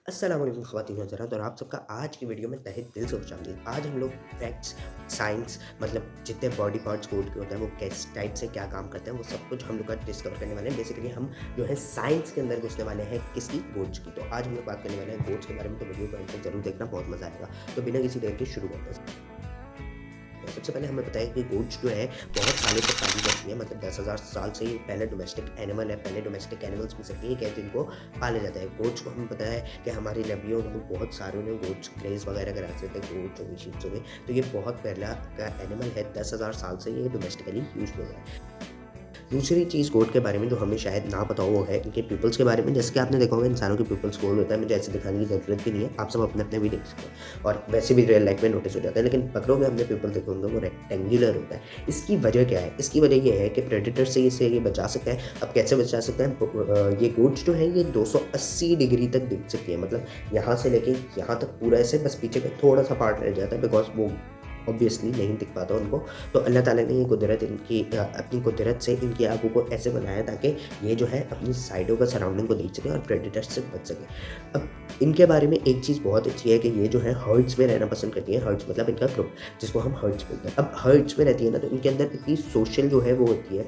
अस्सलाम वालेकुम ख़वातीन हज़रात और आप सबका आज की वीडियो में तहे दिल से खुशामदीद। आज हम लोग फैक्ट्स, साइंस मतलब जितने बॉडी पार्ट्स गोट के होते हैं वो किस टाइप से क्या काम करते हैं वो सब कुछ हम लोग आज डिस्कवर करने वाले हैं। बेसिकली हम जो है साइंस के अंदर घुसने वाले हैं किसकी गोट्स की। तो आज हम लोग बात करने वाले हैं गोट्स के बारे में, तो वीडियो को एंड तक जरूर देखना, बहुत मज़ा आएगा। तो बिना किसी देर के शुरू करते हैं। तो सबसे पहले हमें बताया कि गोट्स जो है बहुत सालों से पाली जाती है, मतलब 10,000 साल से ये पहले डोमेस्टिक एनिमल है। पहले डोमेस्टिक एनिमल्स में से एक है जिनको पाला जाता है। गोट्स को हमें पता है कि हमारी नबियों में बहुत सारे ने गोट्स ग्रेज वगैरह कराते थे, गोट्स हो गई, शीप्स हो गई। तो ये बहुत पहला का एनिमल है, 10,000 साल से ये डोमेस्टिकली यूज में है। दूसरी चीज़ गोट के बारे में जो हमें शायद ना पता हो वो है इनके पीपल्स के बारे में। जैसे कि आपने देखा होगा इंसानों के पीपल्स गोल होता है, मुझे ऐसे दिखाने की ज़रूरत भी नहीं है, आप सब अपने अपने भी देख सकते हैं और वैसे भी रियल लाइफ में नोटिस हो जाता है। लेकिन बकरों में हमने पीपल देखे होंगे वो रेक्टेंगुलर होता है। इसकी वजह क्या है? इसकी वजह ये है कि प्रेडेटर से इसे ये बचा सकता है। अब कैसे बचा सकता है? ये गोट्स जो है ये 280 डिग्री तक दिख सकती है, मतलब यहाँ से लेके यहाँ तक पूरा ऐसे, बस पीछे का थोड़ा सा पार्ट रह जाता है बिकॉज वो ऑब्वियसली नहीं दिख पाता उनको। तो अल्लाह ताला ने ये कुदरत इनकी अपनी कुदरत से इनकी आँखों को ऐसे बनाया ताकि ये जो है अपनी साइडों का सराउंडिंग को देख सकें और प्रेडेटर्स से बच सकें। अब इनके बारे में एक चीज़ बहुत अच्छी है कि ये जो है हर्ड्स में रहना पसंद करती है। हर्ड्स मतलब इनका ग्रुप, जिसको हम हर्ड्स बोलते हैं। अब हर्ड्स में रहती है ना, तो इनके अंदर इतनी सोशल जो है वो होती है,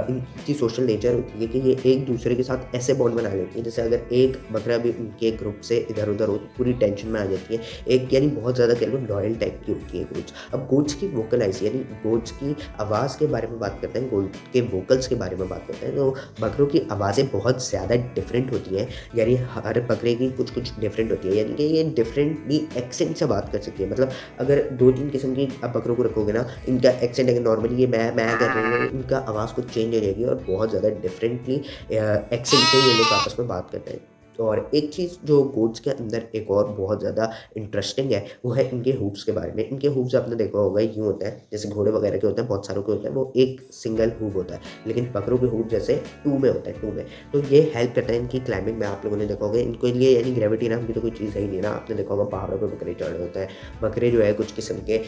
इनकी सोशल नेचर होती है कि ये एक दूसरे के साथ ऐसे बॉन्ड बना लेती है जैसे अगर एक बकरा भी उनके ग्रुप से इधर उधर हो तो पूरी टेंशन में आ जाती है। एक यानी बहुत ज़्यादा कह लो लॉयल टाइप की होती है गोट्स। अब गोट्स की वोकलाइज यानी गोट्स की आवाज़ के बारे में बात करते हैं, गोट के वोकल्स के बारे में बात करते हैं, तो बकरों की आवाज़ें बहुत ज़्यादा डिफरेंट होती हैं। यानी हर बकरे की कुछ कुछ डिफरेंट होती है, यानी कि ये डिफरेंटली एक्सेंट से बात कर सकती है। मतलब अगर 2-3 किस्म की आप बकरों को रखोगे ना, इनका एक्सेंट अगर नॉर्मली ये मैं कर रही है, इनका आवाज़ कुछ चेंज हो जाएगी और बहुत ज़्यादा डिफरेंटली एक्सेंट से ये लोग आपस में बात करते हैं। और एक चीज़ जो गोट्स के अंदर एक और बहुत ज़्यादा इंटरेस्टिंग है, वो है इनके हूफ्स के बारे में। इनके हूफ्स आपने देखा होगा यूँ होते हैं, जैसे घोड़े वगैरह के होते हैं, बहुत सारों के होते हैं, वो एक सिंगल हूफ होता है। लेकिन बकरों के हूफ जैसे 2 में होता है, 2 में। तो ये हेल्प करता है इनकी क्लाइंबिंग में। आप लोगों ने देखा होगा इनके लिए यानी ग्रेविटी नाम की तो कोई चीज़ है ही नहीं ना। आपने देखा होगा पहाड़ों पे बकरे चढ़ रहे होते हैं। बकरे जो है कुछ किस्म के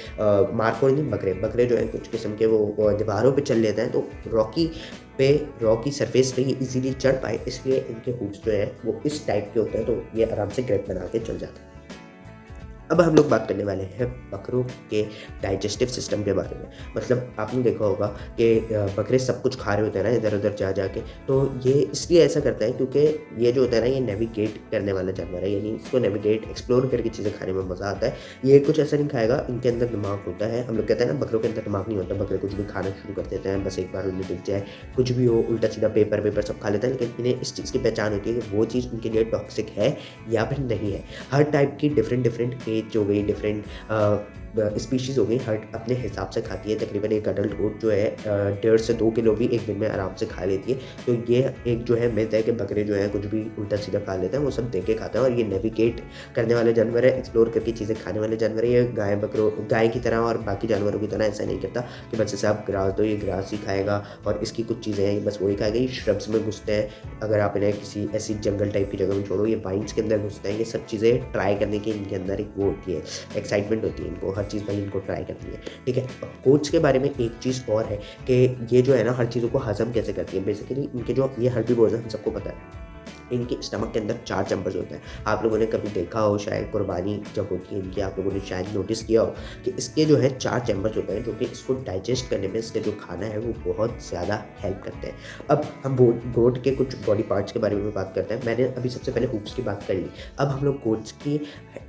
मारखोर नहीं, बकरे जो हैं कुछ किस्म के वो दीवारों पे चल लेते हैं, तो पे रॉकी सरफेस पे ये इजीली चढ़ पाए, इसलिए इनके हूप्स जो है वो इस टाइप के होते हैं, तो ये आराम से ग्रिप बना के चल जाते हैं। अब हम लोग बात करने वाले हैं बकरों के डाइजेस्टिव सिस्टम के बारे में। मतलब आपने देखा होगा कि बकरे सब कुछ खा रहे होते हैं ना इधर-उधर जा जा के, तो ये इसलिए ऐसा करता है क्योंकि ये जो होता है ना ये नेविगेट करने वाला जानवर है, यानी इसको नेविगेट एक्सप्लोर करके चीज़ें खाने में मज़ा आता है। ये कुछ ऐसा नहीं खाएगा, इनके अंदर दिमाग होता है। हम लोग कहते हैं ना बकरों के अंदर दिमाग नहीं होता, बकरे कुछ भी खाना शुरू कर देते हैं, बस एक बार उन्हें दिख जाए, कुछ भी हो उल्टा-सीधा पेपर-वेपर सब खा लेते हैं, लेकिन इन्हें इस चीज़ की पहचान होती है कि वो चीज़ उनके लिए टॉक्सिक है या फिर नहीं है। हर टाइप की डिफरेंट एज हो गई, डिफरेंट स्पीशीज़ हो गई, हर अपने हिसाब से खाती है। तकरीबन एक अडल्ट गोट जो है 1.5 से 2 किलो भी एक दिन में आराम से खा लेती है। तो ये एक जो है मिथ है कि बकरे जो हैं कुछ भी उल्टा-सीधा खा लेते हैं, वो सब देख के खाते हैं और ये नेविगेट करने वाले जानवर है, एक्सप्लोर करके चीज़ें खाने वाले जानवर है। ये गाय की तरह और बाकी जानवरों की तरह ऐसा नहीं करता कि बस इसे आप ग्रास दो, ये ग्रास ही खाएगा और इसकी कुछ चीज़ें हैं, ये बस वही खाएगा। ये श्रब्स में घुसते हैं, अगर आप इन्हें किसी ऐसी जंगल टाइप की जगह में छोड़ो, ये वाइन्स के अंदर घुसते हैं। ये सब चीज़ें ट्राई करने की इनके अंदर एक वो होती है, एक्साइटमेंट होती है इनको, हर चीज़ भाई इनको ट्राई करनी है, ठीक है। अब कोच के बारे में एक चीज़ और है कि ये जो है ना हर चीज़ों को हज़म कैसे करती है। बेसिकली इनके जो ये हर्बीवोर्स हैं हम सबको पता है, इनके स्टमक के अंदर 4 चैम्बर्स होते हैं। आप लोगों ने कभी देखा हो शायद कुर्बानी जब होती है इनकी, आप लोगों ने शायद नोटिस किया हो कि इसके जो है 4 चैम्बर्स होते हैं जो कि इसको डाइजेस्ट करने में, इसका जो खाना है वो बहुत ज़्यादा हेल्प करते हैं। अब हम गोट के कुछ बॉडी पार्ट्स के बारे में बात करते हैं। मैंने अभी सबसे पहले हूप्स की बात कर ली, अब हम लोग गोट्स की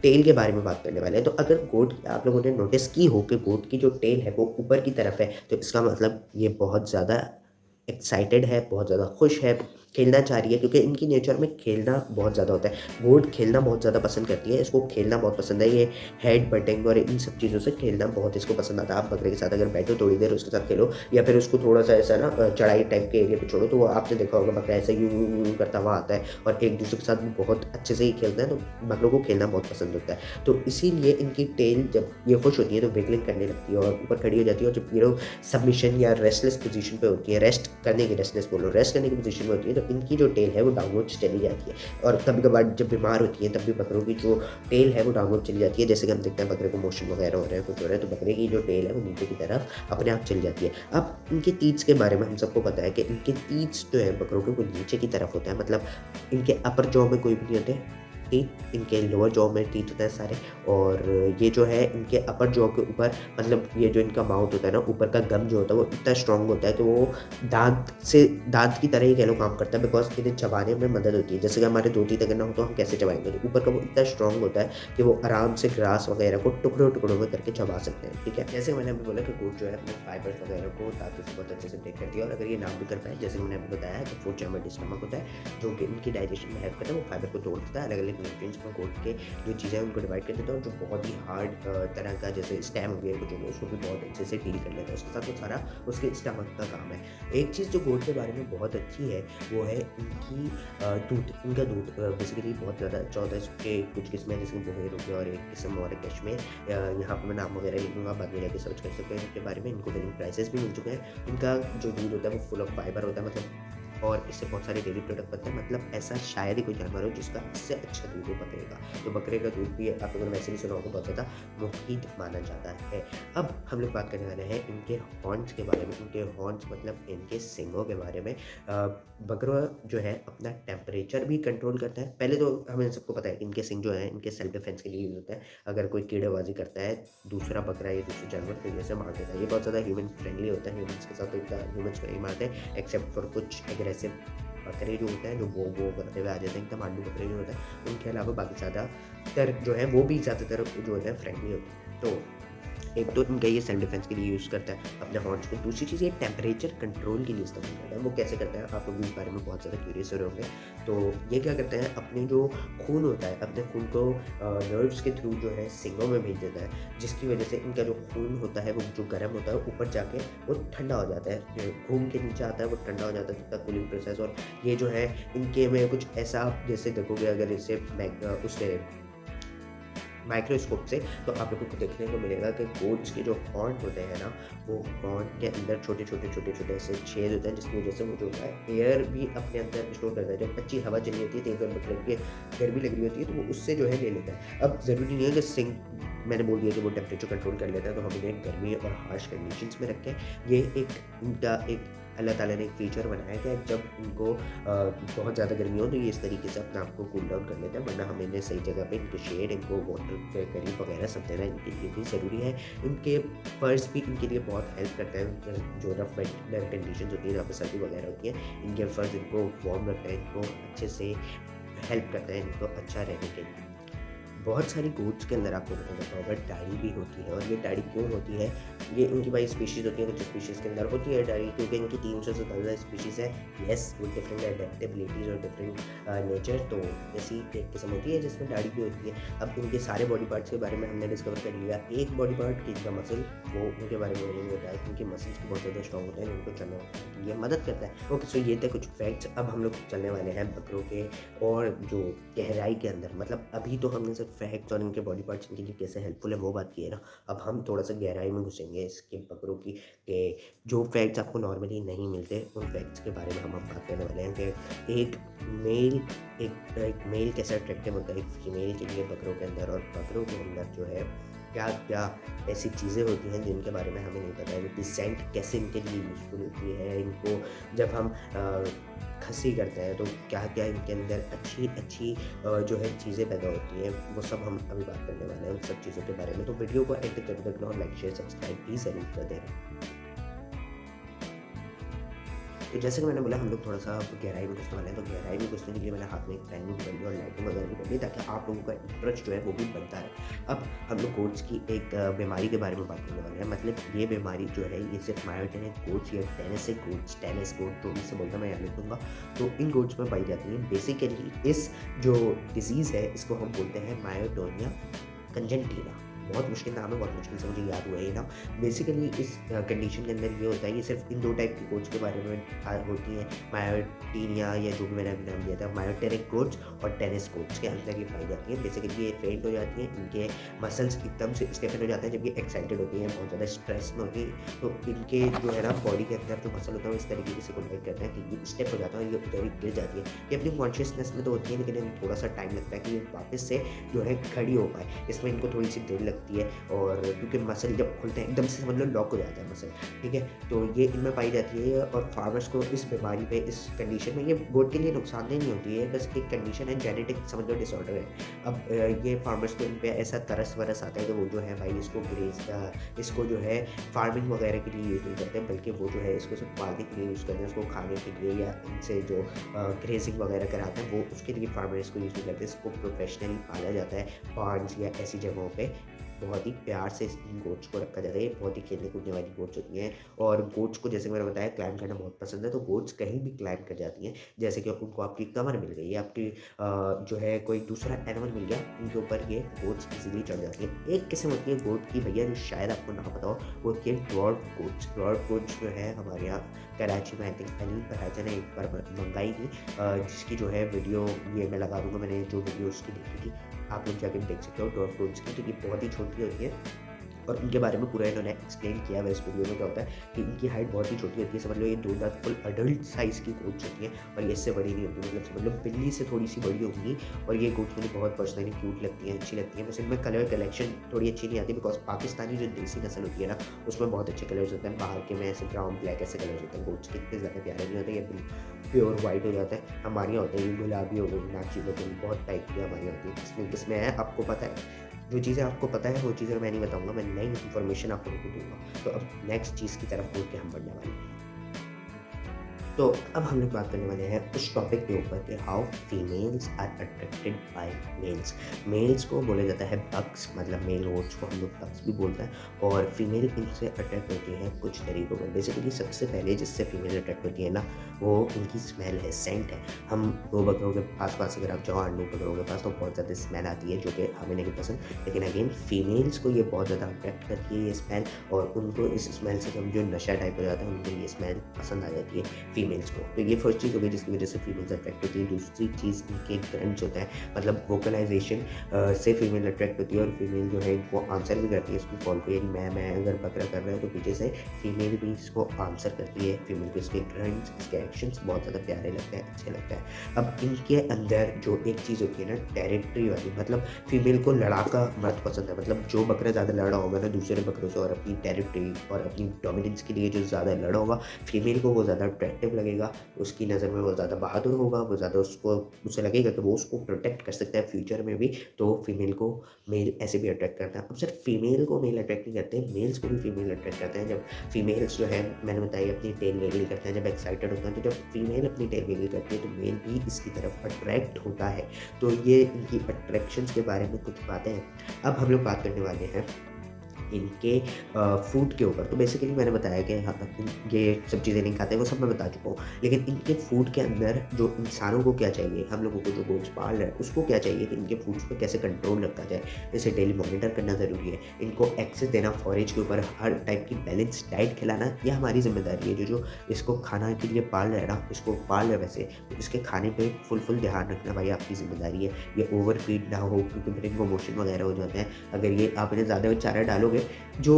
टेल के बारे में बात करने वाले हैं। तो अगर गोट आप लोगों ने नोटिस की हो कि गोट की जो टेल है वो ऊपर की तरफ है, तो इसका मतलब ये बहुत ज़्यादा एक्साइटेड है, बहुत ज़्यादा खुश है, खेलना चाह रही है, क्योंकि इनकी नेचर में खेलना बहुत ज़्यादा होता है। गोट खेलना बहुत ज़्यादा पसंद करती है, इसको खेलना बहुत पसंद है। ये हेड बटिंग और इन सब चीज़ों से खेलना बहुत इसको पसंद आता है। आप बकरे के साथ अगर बैठो थोड़ी देर उसके साथ खेलो या फिर उसको थोड़ा-सा ऐसा ना चढ़ाई टाइप के एरिया पे छोड़ो, तो वो आपने देखा होगा बकरा ऐसे यूँ यूँ यूँ करता हुआ आता है और एक दूसरे के साथ बहुत अच्छे से ही खेलता है, तो बकरों को खेलना बहुत पसंद होता है। तो इसीलिए इनकी टेल जब ये खुश होती है तो विगलिंग करने लगती है और ऊपर खड़ी हो जाती है, और जब ये लोग सबमिशन या रेस्टलेस पोज़ीशन पे होती है, रेस्ट करने की, रेस्टलेस बोल रहा हूँ, रेस्ट करने की पोज़ीशन में होती है, तो इनकी जो टेल है वो डाउनवर्ड्स चली जाती है। और कभी-कभार जब बीमार होती है तब भी बकरों की जो टेल है वो डाउनवर्ड चली जाती है। जैसे कि हम देखते हैं बकरे को मोशन वगैरह हो रहा है, कुछ हो रहा है, तो बकरे की जो टेल है वो नीचे की तरफ अपने आप चली जाती है। अब इनके तीथ्स के बारे में हम सबको पता है कि इनके तीथ्स जो है बकरों के वो नीचे की तरफ होता है, मतलब इनके अपर जॉ में कोई भी नहीं होते, टीथ, इनके लोअर जॉ में टीथ होते हैं सारे, और ये जो है इनके अपर जॉ के ऊपर, मतलब ये जो इनका माउथ होता है ना, ऊपर का गम जो होता है वो इतना स्ट्रॉन्ग होता है कि वो दाँत की तरह ही कह लो काम करता है, बिकॉज़ इन्हें चबाने में मदद होती है। जैसे कि हमारे 2 टीथ अगर ना हो तो हम कैसे चबाएँगे? तो ऊपर का वो इतना स्ट्रॉन्ग होता है कि वो आराम से ग्रास वगैरह को टुकड़ों-टुकड़ों में करके चबा सकते हैं, ठीक है? जैसे मैंने अभी बोला कि गोट जो है अपने फाइबर्स वगैरह को दाँतों से बहुत अच्छे से ब्रेक करती है, और अगर ये ना भी कर पाए, जैसे कि मैंने अभी बताया कि फूड चैम्बर स्टमक होता है, जो कि इनकी डाइजेशन में हेल्प करता है, वो फाइबर को तोड़ देता है, अलग-अलग न्यूट्रिएंट्स में घोट के जो चीज़ें हैं उनको डिवाइड कर देता है, और जो बहुत ही हार्ड तरह का जैसे स्टेम हो गया कुछ हो गया, उसको भी बहुत अच्छे से डील कर लेता है। उसके साथ वो सारा उसके स्टमक का काम है। एक चीज़ जो गोट के बारे में बहुत अच्छी है, वो है इनकी दूध। इनका दूध बेसिकली बहुत ज़्यादा अच्छा होता है। इसके कुछ किस्में जैसे बोहेर हो गया, और एक किस्म और है कश्मीर, यहाँ पे मैं नाम वगैरह लिख दूँगा, बाद में जाके सर्च कर सकते हैं इनके बारे में। इनको वेरिंग प्राइसेस भी मिल चुके हैं। इनका जो दूध होता है वो फुल ऑफ फाइबर होता है, मतलब, और इससे बहुत सारे डेयरी प्रोडक्ट बनते हैं, मतलब ऐसा शायद ही कोई जानवर हो जिसका इससे अच्छा दूध हो बकरे का। तो बकरे का दूध भी आप लोगों ने वैसे भी सुना होगा, बहुत ज़्यादा मुफीद माना जाता है। अब हम लोग बात करने वाले हैं इनके हॉर्न्स के बारे में। इनके हॉर्न्स मतलब इनके सींगों के बारे में। बकरा जो है अपना टेम्परेचर भी कंट्रोल करता है। पहले तो हमें सबको पता है कि इनके सींग जो हैं इनके सेल्फ डिफेंस के लिए यूज़ होता है। अगर कोई कीड़ेबाजी करता है दूसरा बकरा या दूसरे जानवर, तो जैसे मार देता है। ये बहुत ज़्यादा ह्यूमन फ्रेंडली होता है, ह्यूमन्स के साथ तो इतना ह्यूमन्स को नहीं मारते, एक्सेप्ट फॉर कुछ एग्रेसिव बकरे जो होते हैं, जो वो करते हुए आ जाते हैं, एकदम आंडू बकरे जो होते हैं, उनके अलावा बाकी ज़्यादातर जो है वो भी ज़्यादातर जो होते हैं फ्रेंडली होते हैं। तो एक तो इनका ये सेल्फ डिफेंस के लिए यूज़ करता है अपने हॉर्न्स को। दूसरी चीज़ ये टेम्परेचर कंट्रोल के लिए इस्तेमाल करता है। वो कैसे करता है, आप लोग भी इस बारे में बहुत ज़्यादा क्यूरियस हो रहे होंगे। तो ये क्या करते हैं, अपने जो खून होता है, अपने खून को नर्व्स के थ्रू जो है सींगों में भेज देता है, जिसकी वजह से इनका जो खून होता है वो जो गर्म होता है ऊपर जाके वो ठंडा हो जाता है, घूम के नीचे आता है, वो ठंडा हो जाता है तब तक कूलिंग प्रोसेस। और ये जो है इनके में कुछ ऐसा, जैसे देखोगे अगर इसे उससे माइक्रोस्कोप से, तो आप लोगों को देखने को मिलेगा कि गोट्स के जो हॉर्न होते हैं ना, वो हॉर्न के अंदर छोटे-छोटे ऐसे छेद होते हैं, जिसकी वजह से वो जो होता है एयर भी अपने अंदर स्टोर करता है। जब अच्छी हवा चली होती है, तेज़ और मतलब कि गर्मी लग रही होती है, तो वो उससे जो है ले लेता है। अब ज़रूरी नहीं है कि सिंक, मैंने बोल दिया कि वो टेम्परेचर कंट्रोल कर लेता है, तो हम इन्हें गर्मी और हार्श कंडीशंस में रखें। ये एक इनका एक अल्लाह ताला ने एक फ़ीचर बनाया है कि जब इनको बहुत ज़्यादा गर्मी हो तो ये इस तरीके से अपने आप को कूल डाउन कर लेते हैं, वरना हमें इन्हें सही जगह पे इनको शेड, इनको वाटर के करीब वगैरह सब देना इनके लिए भी ज़रूरी है। इनके फर्स भी इनके लिए बहुत हेल्प करते हैं, जो रफ वेदर कंडीशंस होती है, जहाँ पे सर्दी वगैरह होती है, इनके फर्स इनको वार्म रखते हैं, इनको अच्छे से हेल्प करते हैं इनको अच्छा रहने के लिए। बहुत सारी गोट्स के अंदर आपको पता होगा डायरी भी होती है, और ये डायरी क्यों होती है, ये इनकी भाई स्पीशीज़ होती है, कुछ स्पीशीज़ के अंदर होती है डायरी, क्योंकि इनकी 300 से ज़्यादा स्पीशीज़ है। येस, विद डिफरेंट एडेप्टेबिलिटीज़ और डिफरेंट नेचर, तो ऐसी एक किस्म होती है जिसमें डायरी भी होती है। अब इनके सारे बॉडी पार्ट्स के बारे में हमने डिस्कवर कर लिया। एक बॉडी पार्ट की इनका मसल, वो उनके बारे में नहीं होता है, क्योंकि मसल्स बहुत ज़्यादा स्ट्रॉन्ग होते हैं, उनको चलने ये मदद करता है। ओके, सो ये थे कुछ फैक्ट्स। अब हम लोग चलने वाले हैं बकरों के और जो गहराई के अंदर, मतलब अभी तो हमने सिर्फ फैक्ट्स और इनके बॉडी पार्ट्स इनके लिए कैसे हेल्पफुल है वो बात की है ना। अब हम थोड़ा सा गहराई में घुसेंगे इसके बकरों की, कि जो फैक्ट्स आपको नॉर्मली नहीं मिलते, उन फैक्ट्स के बारे में हम अब बात करने वाले हैं कि मेल एक मेल कैसे अट्रैक्टिव होता है एक फीमेल के लिए बकरों के अंदर, और बकरों के अंदर जो है क्या क्या ऐसी चीज़ें होती हैं जिनके बारे में हमें नहीं पता है। इनकी सेंट कैसे इनके लिए यूज़फुल होती है, इनको जब हम खसी करते हैं तो क्या क्या इनके अंदर अच्छी अच्छी जो है चीज़ें पैदा होती हैं, वो सब हम अभी बात करने वाले हैं उन सब चीज़ों के बारे में। तो वीडियो को एंड तक जरूर देखना, और लाइक शेयर सब्सक्राइब भी ज़रूर कर देना। तो जैसे कि मैंने बोला, हम लोग थोड़ा सा गहराई में घुसने वाले हैं, तो गहराई में घुसने के लिए मैंने हाथ में एक पेन भी पकड़ लिया और लाइटिंग वगैरह भी कर ली, ताकि आप लोगों का इंटरेस्ट जो है वो भी बनता रहे। अब हम लोग गोट्स की एक बीमारी के बारे में बात करने वाले हैं। मतलब ये बीमारी जो है ये सिर्फ मायोटेनिक गोट्स या टेनिस गोट जो इससे बोलता है, मैं यहाँ लिख दूँगा, तो इन गोट्स में पाई जाती है। बेसिकली इस जो डिजीज़ है इसको हम बोलते हैं मायोटोनिया कंजेंटिना। बहुत मुश्किल नाम है, बहुत मुश्किल से मुझे याद हुआ है ये नाम। बेसिकली इस कंडीशन के अंदर ये होता है, ये सिर्फ इन दो टाइप की गोट्स के बारे में होती हैं, मायोटीनिया या जो भी मैंने अभी नाम दिया था, मायोटेनिक गोट्स और टेनिस गोट्स के अंदर ये पाई जाती हैं। बेसिकली ये फेंट हो जाती हैं, इनके मसल्स एकदम से स्टिफन हो जाते हैं जब ये एक्साइटेड होती हैं, बहुत ज़्यादा स्ट्रेस में होती है, तो इनके जो है ना बॉडी के अंदर जो मसल होता है वो इस तरीके से कॉन्ट्रैक्ट करते हैं कि ये स्टेप हो जाता है और ये उधर ही गिर जाती है। ये अपनी कॉन्शियसनेस में तो होती है, लेकिन थोड़ा सा टाइम लगता है कि ये वापस से जो है खड़ी हो पाए। इसमें इनको थोड़ी सी देर लगती लगती है और क्योंकि मसल जब खुलते हैं एकदम से समझ लो लॉक हो जाता है मसल, ठीक है? तो ये इनमें पाई जाती है और फार्मर्स को इस बीमारी पे, इस कंडीशन में, ये गोट के लिए नुकसानदेह नहीं होती है, बस एक कंडीशन है, जेनेटिक समझ लो डिसऑर्डर है। अब ये फार्मर्स को इन पे ऐसा तरस-वरस आता है कि वो जो है भाई इसको जो है फार्मिंग वगैरह के लिए यूज़ नहीं करते हैं, बल्कि वो जो है इसको सिर्फ़ पालने के लिए यूज़ करते हैं, उसको खाने के लिए या इनसे जो ग्रेज़िंग वगैरह कराते हैं वो उसके लिए फार्मर इसको यूज़ नहीं करते। इसको प्रोफ़ेशनली पाला जाता है बार्न्स या ऐसी जगहों पे। बहुत ही प्यार से इन गोट्स को रखा जाता है, ये बहुत ही खेलने-कूदने वाली गोट्स होती हैं और गोट्स को जैसे मैंने बताया क्लाइंब करना बहुत पसंद है, तो गोट्स कहीं भी क्लाइंब कर जाती हैं। जैसे कि उनको आपकी कमर मिल गई या आपकी जो है कोई दूसरा एनिमल मिल गया, उनके ऊपर ये गोट्स इज़िली चढ़ जाती हैं। एक किस्म होती है गोट की भैया जो शायद आपको ना पता हो, वो होती है ड्वार्फ गोट्स। ड्वार्फ गोट्स जो है हमारे यहाँ कराची में आई थिंक अली फरहाजा ने एक बार मंगाई थी, जिसकी जो है वीडियो ये मैं लगा दूँगा, मैंने जो वीडियो उसकी देखी थी, आप लोग जाके देख सकते हो ड्वार्फ गोट्स की, तो ये बहुत ही छोटी होती है और उनके बारे में पूरा इन्होंने एक्सप्लेन किया है इस वीडियो में। क्या होता है कि इनकी हाइट बहुत ही छोटी होती है, समझ लो ये 2 दाँत फुल अडल्ट साइज़ की गोट्स होती हैं और ये इससे बड़ी नहीं होती, मतलब समझ लो बिल्ली से थोड़ी-सी बड़ी होंगी और ये गोट्स मुझे बहुत पर्सनली क्यूट लगती हैं, अच्छी लगती हैं। बस इनमें कलर कलेक्शन थोड़ी अच्छी नहीं आती बिकॉज़ पाकिस्तानी जो देसी नस्ल होती है ना, उसमें बहुत अच्छे कलर्स होते हैं। बाहर के में ऐसे ब्राउन, ब्लैक ऐसे कलर्स होते हैं गोट्स के, इतने ज़्यादा प्यारे नहीं होते, ये प्योर व्हाइट हो जाता है। हमारे यहाँ होते हैं ये गुलाबी हो गई, नाची बदल बहुत टाइप की हमारे यहाँ होती है। किसमें किसमें है आपको पता है? जो चीज़ें आपको पता है वो चीज़ें मैं नहीं बताऊँगा, मैं नई इन्फॉर्मेशन आप लोगों को दूँगा। तो अब नेक्स्ट चीज़ की तरफ मुड़ के हम बढ़ने वाले हैं। तो अब हम लोग बात करने वाले हैं उस टॉपिक के ऊपर कि how females are attracted by males. Males को बोला जाता है बक्स, मतलब मेल गोट्स को हम लोग बक्स भी बोलते हैं और फीमेल इनसे अट्रैक्ट होती है कुछ तरीकों में। बेसिकली सबसे पहले जिससे फीमेल अट्रैक्ट होती है ना, वो इनकी स्मेल है, सेंट है। हम गौ बकरों के आस-पास अगर आप जाओ, अंडू बकरों के पास, तो बहुत ज़्यादा स्मेल आती है जो कि हमें नहीं पसंद, लेकिन अगेन फीमेल्स को ये बहुत ज़्यादा अट्रैक्ट करती है ये स्मेल और उनको इस स्मेल से समझो नशा टाइप हो जाता है, उनको ये स्मेल पसंद आ जाती है फीमेल्स को। तो ये फर्स्ट चीज़ हो गई जिसकी वजह से फीमेल्स अट्रैक्ट होती है। दूसरी चीज़ इनके ग्रंट्स होते हैं, मतलब वोकलाइजेशन से फीमेल अट्रैक्ट होती है और फीमेल जो है इनको आंसर भी करती है इसको कॉल को, यानी मैं अगर बकरा कर रहा है तो पीछे से फीमेल भी इसको आंसर करती है। फीमेल को इसके ग्रंट्स, इसके एक्शंस बहुत ज़्यादा प्यारे लगते हैं, अच्छे लगते हैं। अब इनके अंदर जो एक चीज़ होती है ना, टेरिटरी वाली, मतलब फीमेल को लड़ाका मर्द पसंद है, मतलब जो बकरा ज़्यादा लड़ा होगा ना दूसरे बकरों से और अपनी टेरिटरी और अपनी डोमिनेंस के लिए जो ज़्यादा लड़ा होगा, फीमेल को वो ज़्यादा अट्रैक्टिव लगेगा, उसकी नज़र में वो ज़्यादा बहादुर होगा, वो ज़्यादा उसे लगेगा कि वो उसको प्रोटेक्ट कर सकता है फ्यूचर में भी, तो फीमेल को मेल ऐसे भी अट्रैक्ट करता है। अब सिर्फ फीमेल को मेल अट्रैक्ट नहीं करते, मेल्स को भी फीमेल अट्रैक्ट करते हैं। जब फीमेल्स जो है मैंने बताया अपनी टेल वेगल करते हैं, जब एक्साइटेड होते हैं, तो जब फीमेल अपनी टेल वेगल करती है तो मेल भी इसकी तरफ अट्रैक्ट होता है। तो ये इनकी अट्रैक्शंस के बारे में कुछ बातें हैं। अब हम लोग बात करने वाले हैं इनके फूड के ऊपर। तो बेसिकली मैंने बताया कि हाँ, ये सब चीज़ें नहीं खाते, वो सब मैं बता चुका हूँ। लेकिन इनके फूड के अंदर जो इंसानों को क्या चाहिए, हम लोगों को जो गोट्स पाल रहे हैं उसको क्या चाहिए कि इनके फूड्स पे कैसे कंट्रोल रखा जाए, जैसे डेली मॉनिटर करना ज़रूरी है, इनको एक्सेस देना फॉरेज के ऊपर, हर टाइप की बैलेंस डाइट खिलाना, ये हमारी ज़िम्मेदारी है। जो इसको खाना के लिए पाल रहे हैं ना, इसको पाल रहे हैं वैसे, तो इसके खाने पे फुल ध्यान रखना भाई आपकी ज़िम्मेदारी है। ये ओवर फीड ना हो क्योंकि फिर इनको मोशन वगैरह हो जाते हैं। अगर ये आप इन्हें ज़्यादा चारा डालोगे, जो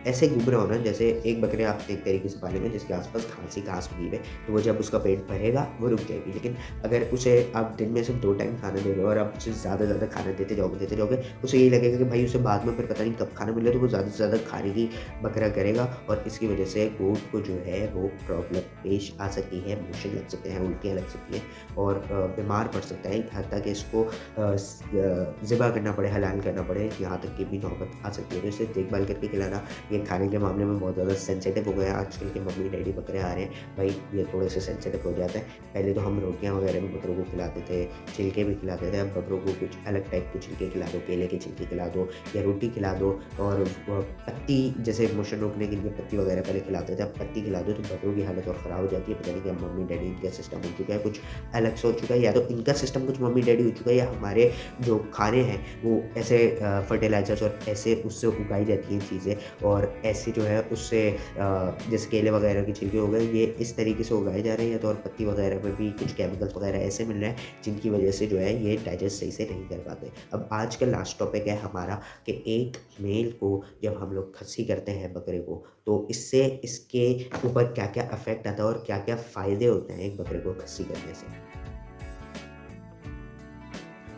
ऐसे घूम रहा हो ना, जैसे एक बकरे आप एक तरीके से पालेंगे जिसके आसपास घास ही घास उगी है, तो वो जब उसका पेट भरेगा वो रुक जाएगी। लेकिन अगर उसे आप दिन में सिर्फ 2 टाइम खाना दे रहे हो और आप उसे ज़्यादा खाना देते जाओगे, उसे यही लगेगा कि भाई उसे बाद में फिर पता नहीं कब खाना मिले, तो वो ज़्यादा से ज़्यादा खाने की बकरा करेगा और इसकी वजह से गोट को जो है वो प्रॉब्लम पेश आ सकती है, मोशन लग सकते हैं, उल्टियाँ लग सकती हैं और बीमार पड़ सकता है। यहाँ तक इसको ज़िबा करना पड़े, हलाल करना पड़े, यहाँ तक की भी नौबत आ सकती है। तो इसे देखभाल करके खिलाना, ये खाने के मामले में बहुत ज़्यादा सेंसिटिव हो गया है। आजकल के मम्मी डैडी बकरे आ रहे हैं, भाई ये थोड़े से सेंसिटिव हो जाता है। पहले तो हम रोटियाँ वगैरह भी बकरों को खिलाते थे, छिलके भी खिलाते थे। अब बकरों को कुछ अलग टाइप के छिलके खिला दो, केले के छिलके खिला दो या रोटी खिला दो और पत्ती, जैसे मोशन रोकने के लिए पत्ती वगैरह पहले खिलाते थे, अब पत्ती खिला दो तो बकरों की हालत और ख़राब हो जाती है। पता नहीं क्या मम्मी डैडी का सिस्टम हो चुका है, कुछ अलग से हो चुका है, या तो इनका सिस्टम कुछ मम्मी डैडी हो चुका है, या हमारे जो खाने हैं वो ऐसे फर्टिलाइज़र्स और ऐसे उससे उगाई जाती हैं चीज़ें और ऐसे जो है उससे जैसे केले वगैरह के छिलके हो गए, ये इस तरीके से उगाए जा रहे हैं, या तो और पत्ती वगैरह में भी कुछ केमिकल्स वगैरह ऐसे मिल रहे हैं जिनकी वजह से जो है ये डाइजेस्ट सही से नहीं कर पाते। अब आज का लास्ट टॉपिक है हमारा कि एक मेल को जब हम लोग खस्सी करते हैं बकरे को, तो इससे इसके ऊपर क्या-क्या इफ़ेक्ट आता है और क्या-क्या फ़ायदे होते हैं एक बकरे को खस्सी करने से।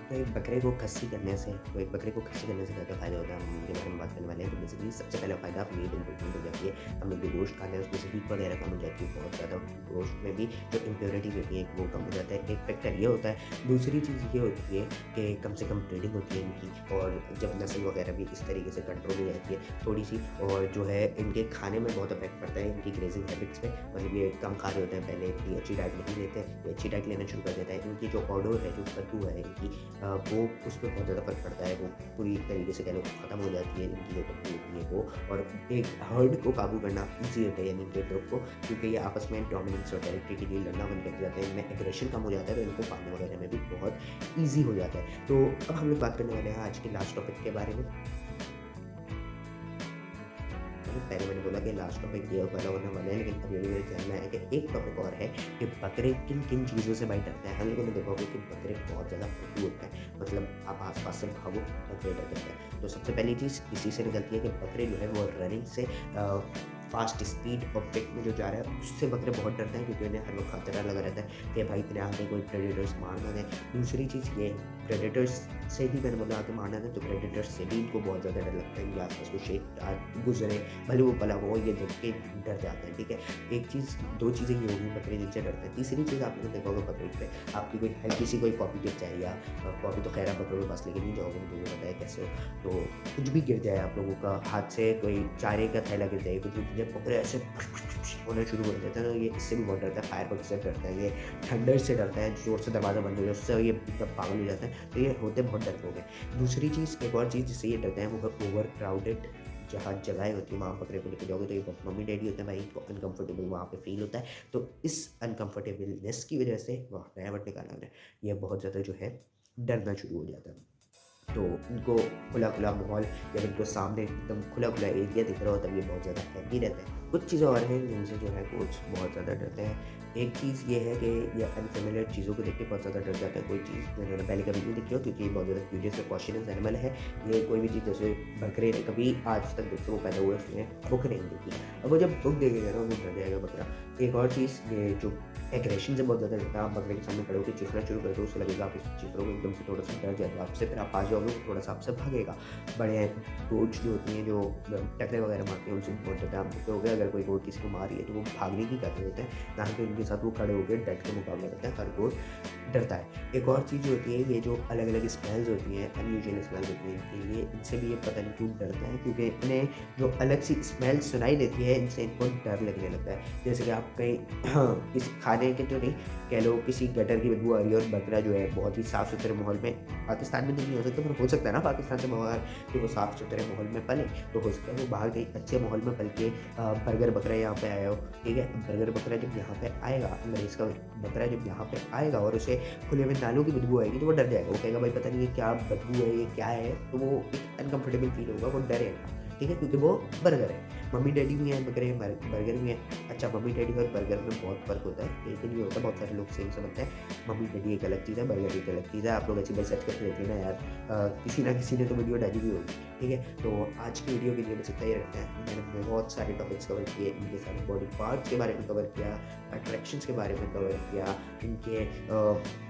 तो एक बकरे को खस्सी करने से क्या-क्या फ़ायदा होता है, हम उनके बारे में बात करने वाले हैं। तो बेसिकली सबसे पहला फ़ायदा मीट इम्प्रूवमेंट हो जाती है। हम लोग जो गोश्त खाते हैं उसमें से हीट वगैरह कम हो जाती है बहुत ज़्यादा। गोश्त में भी जो इम्प्योरिटीज़ होती हैं वो कम हो जाता है, एक फैक्टर ये होता है। दूसरी चीज़ ये होती है कि कम से कम ब्रीडिंग होती है इनकी, और जब नस्ल वगैरह भी इस तरीके से कंट्रोल हो जाती है थोड़ी-सी, और जो है इनके खाने में बहुत इफ़ेक्ट पड़ता है इनकी ग्रेज़िंग हैबिट्स पे। मतलब ये कम खा रहे होते हैं पहले, इतनी अच्छी डाइट नहीं लेते हैं, ये अच्छी डाइट लेना शुरू कर देते हैं। इनकी जो ऑडोर है, जो बदबू है इनकी, वो उस पे बहुत ज़्यादा फ़र्क पड़ता है, वो पूरी तरीके से कह लो ख़त्म हो जाती है इनकी जो बदबू होती है वो। और एक हर्ड को काबू करना ईज़ी होता है, यानी इनके ग्रुप को, क्योंकि ये आपस में डोमिनेंस और टेरिटरी के लिए लड़ना बंद कर जाते हैं, इनमें एग्रेशन कम हो जाता है, तो इनको पालने वगैरह में भी बहुत ईज़ी हो जाता है। तो अब हम लोग बात करने वाले हैं आज के लास्ट टॉपिक के बारे में। पहले मैंने बोला कि लास्ट टॉपिक ये वाला होने वाला है, लेकिन अभी मुझे जानना है कि एक टॉपिक और है कि बकरे किन-किन चीज़ों से भाई डरते हैं। हम लोगों ने देखा होगा कि बकरे बहुत ज़्यादा फुद्दू होते हैं, मतलब आप आस-पास से भागो, बकरे डर जाते हैं। तो सबसे पहली चीज़ इसी से निकलती है कि बकरे जो है वो रनिंग से फास्ट स्पीड और पिक में जो जा रहा है उससे बकरे बहुत डरते हैं, क्योंकि उन्हें हर वक्त खतरा लगा रहता है कि भाई इतने आगे कोई प्रेडेटर्स मार ना दें। दूसरी चीज़ ये, प्रेडेटर्स से भी मैंने बोला आगे मारना दें, तो प्रेडेटर्स से भी इनको बहुत ज़्यादा डर लगता है। इनके आसपास कोई शेर गुजरे, भले वो पला हो, ये देख के डर जाते हैं। ठीक है, एक चीज़, दो चीज़ें ये होगी बकरे जिनसे डरते हैं। तीसरी चीज़ आपने देखा होगा बकरे पे आपकी कोई हल्की सी कोई कॉपी गिर जाए, या कॉपी तो खैर आप बकरों के पास लेके नहीं जाओगे, मुझे ये पता है कैसे हो, तो कुछ भी गिर जाए आप लोगों का हाथ से, कोई चारे का थैला गिर जाए, कुछ भी गिर जाए, बकरे ऐसे होना शुरू कर देते हैं। तो ये इससे भी बहुत डरता है, फायर से डरता है, ये थंडर से डरता है, जोर से दरवाज़ा बंद हो जाए उससे ये एकदम पागल हो जाता है। तो ये होते बहुत डरपोक हैं। दूसरी चीज़, एक और चीज़ जिससे ये डरते हैं वो है ओवर क्राउडेड जहाँ जगहें होती है, वहाँ बकरे को लेके जाओगे तो ये बहुत मम्मी डैडी होते हैं भाई, इनको अनकंफर्टेबल वहाँ पे फील होता है। तो इस अनकंफर्टेबलनेस की वजह से वहाँ रहमत निकाला उन्हें, ये बहुत ज़्यादा जो है डरना शुरू हो जाता है। तो उनको खुला-खुला माहौल, जब इनको सामने एकदम खुला-खुला एरिया दिख रहा हो तब ये बहुत ज़्यादा हैप्पी रहते हैं। कुछ चीज़ें और हैं जिनसे जो है कोच बहुत ज़्यादा डरते हैं। एक चीज़ ये है कि ये अनफ़ेमिलियर चीज़ों को देख के बहुत ज़्यादा डर जाते हैं। कोई चीज़ मैंने पहले कभी नहीं देखी हो, क्योंकि ये बहुत ज़्यादा क्यूरियस और कॉशियस एनिमल है। ये कोई भी चीज़, जैसे बकरे ने कभी आज तक जब से वो पैदा हुए उसने बुक नहीं देखी। अब वो जब बुक देखेगा ना, वो डर जाएगा बकरा। एक और चीज़, ये जो एग्रेशन से बहुत ज़्यादा डरता है। आप बकरे के सामने खड़े होकर चीखना शुरू कर दो, उसे लगेगा आप इस चीखोगे एकदम से थोड़ा सा डर जाएगा आपसे, फिर आप पास जाओगे तो थोड़ा सा आपसे भागेगा। बड़े गोट्स जो होती हैं, जो टकरे वगैरह मारती हैं, उनसे बहुत डरता है। आप देखते होगे अगर कोई गोट किसी को मार रही है तो वो भागने की कर रहे होते हैं, ना कि उनके साथ वो खड़े होकर डट के मुकाबला करते हैं। हर गोट डरता है। एक और चीज़ होती है, ये जो अलग अलग स्मेल्स होती हैं, अनयूजुअल स्मेल्स होती हैं इनके, ये इनसे भी ये पता नहीं क्यों डरते हैं, क्योंकि इन्हें जो अलग सी स्मेल सुनाई देती है इनसे इनको डर लगने लगता है। जैसे कि आप कहीं किसी खाने के तो नहीं, कह लो किसी गटर की बदबू आ रही है और बकरा जो है बहुत ही साफ़ सुथरे माहौल में, पाकिस्तान में तो नहीं हो सकता पर हो सकता है ना पाकिस्तान से बाहर, कि वो साफ़ सुथरे माहौल में पले, तो हो सकता है वो बाहर कहीं अच्छे माहौल में पल के बर्गर बकरा यहाँ पे आया हो। ठीक है, बर्गर बकरा जब यहाँ पे आएगा, अंग्रेज़ का बकरा जब यहाँ पे आएगा और उसे खुले में नालों की बदबू आएगी तो वो डर जाएगा। वो कहेगा भाई पता नहीं ये क्या बदबू है, ये क्या है, तो वो एक अनकंफर्टेबल फील होगा, वो डरेगा। ठीक है, क्योंकि वो बर्गर है। मम्मी डैडी भी हैं बकरे, बर्गर भी हैं। अच्छा, मम्मी डैडी और बर्गर में बहुत फ़र्क होता है, एक ही नहीं होता, बहुत सारे लोग सेम समझते हैं। मम्मी डैडी एक अलग चीज़ है, बर्गर एक अलग चीज़ है। आप लोग अच्छी बात सर्च करके देख लेना यार, किसी ना किसी ने तो वीडियो डाली भी होगी। ठीक है, तो आज की वीडियो के लिए बस इतना ही रखते हैं। मैंने बहुत सारे टॉपिक्स कवर किए, इनके सारे बॉडी पार्ट्स के बारे में कवर किया, अट्रैक्शंस के बारे में कवर किया, इनके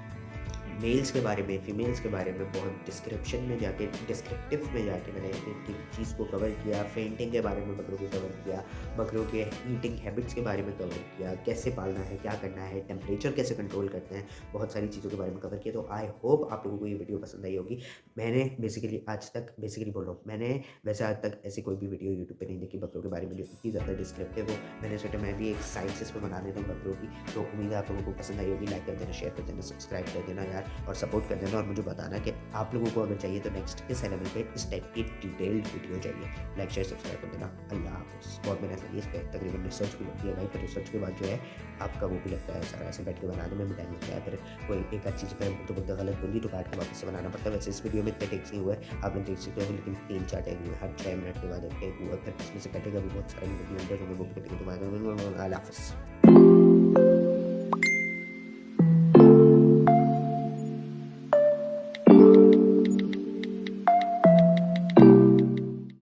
मेल्स के बारे में, फीमेल्स के बारे में बहुत डिस्क्रिप्शन में जाके, डिस्क्रिप्टिव में जाके मैंने एक चीज़ को कवर किया। फेंटिंग के बारे में बकरों को कवर किया, बकरों के ईटिंग हैबिट्स के बारे में कवर किया, कैसे पालना है, क्या करना है, टेम्परेचर कैसे कंट्रोल करते हैं, बहुत सारी चीज़ों के बारे में कवर किया। तो आई होप आप लोगों को ये वीडियो पसंद आई होगी। मैंने बेसिकली बोल रहा हूँ, मैंने वैसे आज तक ऐसी कोई भी वीडियो यूट्यूब पे नहीं देखी बकरों के बारे में जो इतनी ज़्यादा डिस्क्रिप्टिव हो। मैंने सोचा मैं भी एक साइंसिस पे बना देता हूँ बकरों की, तो उम्मीद है आप लोगों को पसंद आई होगी। लाइक कर देना, शेयर कर देना, सब्सक्राइब कर देना यार, और सपोर्ट कर देना, और मुझे बताना कि आप लोगों को अगर चाहिए तो नेक्स्ट इस लेवल पे इस टाइप की डिटेल्ड वीडियो चाहिए। लाइक शेयर सब्सक्राइब कर देना। अल्लाह हाफ़िज़। बहुत मेहनत लगी इस पर, तकरीबन रिसर्च भी लगती है भाई, पर रिसर्च के बाद जो है आपका वो भी लगता है, सारा ऐसे बैठ के बनाने में भी टाइम लगता है। फिर कोई एक आध चीज़ पर तो गलत बोली तो काट के वापस से बनाना पड़ता है। वैसे इस वीडियो में इतने टेक्स नहीं हुए, आप लोग देख सकते हो, लेकिन 3-4 टेक हुए, हर 6 मिनट के बाद एक टेक हुआ, फिर इसमें से कटेगा भी बहुत सारे मिनट होंगे, वो भी कटेंगे। तो अल्लाह हाफ़िज़।